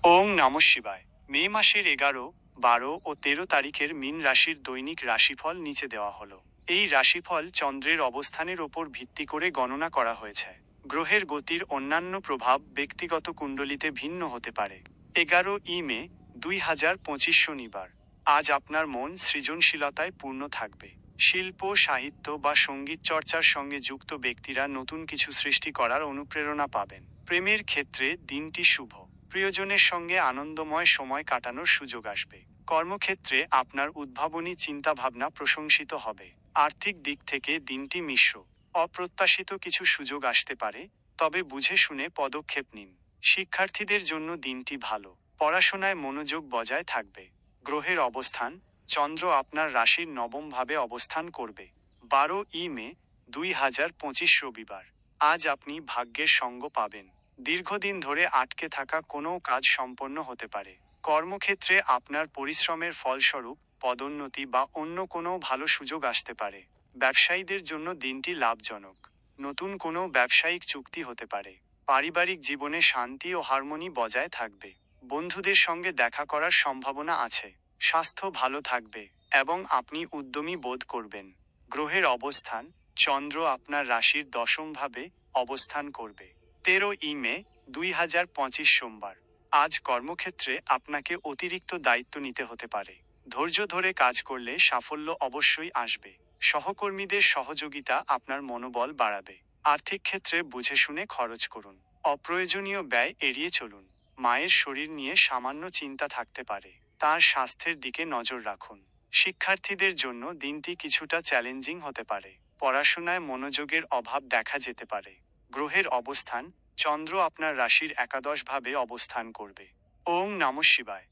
ওং নমঃ শিবায়। মে মাসের 11, 12 ও 13 তারিখের মীন রাশির দৈনিক রাশিফল নিচে দেওয়া হলো। এই রাশিফল চন্দ্রের অবস্থানের ওপর ভিত্তি করে গণনা করা হয়েছে। গ্রহের গতির অন্যান্য প্রভাব ব্যক্তিগত কুণ্ডলিতে ভিন্ন হতে পারে। 11 মে 2025 শনিবার। আজ আপনার মন সৃজনশীলতায় পূর্ণ থাকবে। শিল্প, সাহিত্য বা সঙ্গীত চর্চার সঙ্গে যুক্ত ব্যক্তিরা নতুন কিছু সৃষ্টি করার অনুপ্রেরণা পাবেন। প্রেমের ক্ষেত্রে দিনটি শুভ। প্রিয়জনের সঙ্গে আনন্দময় সময় কাটানোর সুযোগ আসবে। কর্মক্ষেত্রে আপনার উদ্ভাবনী চিন্তাভাবনা প্রশংসিত হবে। আর্থিক দিক থেকে দিনটি মিশ্র। অপ্রত্যাশিত কিছু সুযোগ আসতে পারে, তবে বুঝে শুনে পদক্ষেপ নিন। শিক্ষার্থীদের জন্য দিনটি ভালো। পড়াশোনায় মনোযোগ বজায় থাকবে। গ্রহের অবস্থান: চন্দ্র আপনার রাশির নবম ভাবে অবস্থান করবে। 12 মে 2025 রবিবার। আজ আপনি ভাগ্যের সঙ্গ পাবেন। দীর্ঘদিন ধরে আটকে থাকা কোনো কাজ সম্পন্ন হতে পারে। কর্মক্ষেত্রে আপনার পরিশ্রমের ফলস্বরূপ পদোন্নতি বা অন্য কোনো ভালো সুযোগ আসতে পারে। ব্যবসায়ীদের জন্য দিনটি লাভজনক। নতুন কোনো ব্যবসায়িক চুক্তি হতে পারে। পারিবারিক জীবনে শান্তি ও হারমোনি বজায় থাকবে। বন্ধুদের সঙ্গে দেখা করার সম্ভাবনা আছে। স্বাস্থ্য ভালো থাকবে এবং আপনি উদ্যমী বোধ করবেন। গ্রহের অবস্থান: চন্দ্র আপনার রাশির দশমভাবে অবস্থান করবে। 13 মে 2025 সোমবার। আজ কর্মক্ষেত্রে আপনাকে অতিরিক্ত দায়িত্ব নিতে হতে পারে। ধৈর্য ধরে কাজ করলে সাফল্য অবশ্যই আসবে। সহকর্মীদের সহযোগিতা আপনার মনোবল বাড়াবে। আর্থিক ক্ষেত্রে বুঝে শুনে খরচ করুন। অপ্রয়োজনীয় ব্যয় এড়িয়ে চলুন। মায়ের শরীর নিয়ে সামান্য চিন্তা থাকতে পারে, তার স্বাস্থ্যের দিকে নজর রাখুন। শিক্ষার্থীদের জন্য দিনটি কিছুটা চ্যালেঞ্জিং হতে পারে। পড়াশোনায় মনোযোগের অভাব দেখা যেতে পারে। গ্রহের অবস্থান: চন্দ্র আপনার রাশির একাদশ ভাবে অবস্থান করবে। ওং নমঃ শিবায়।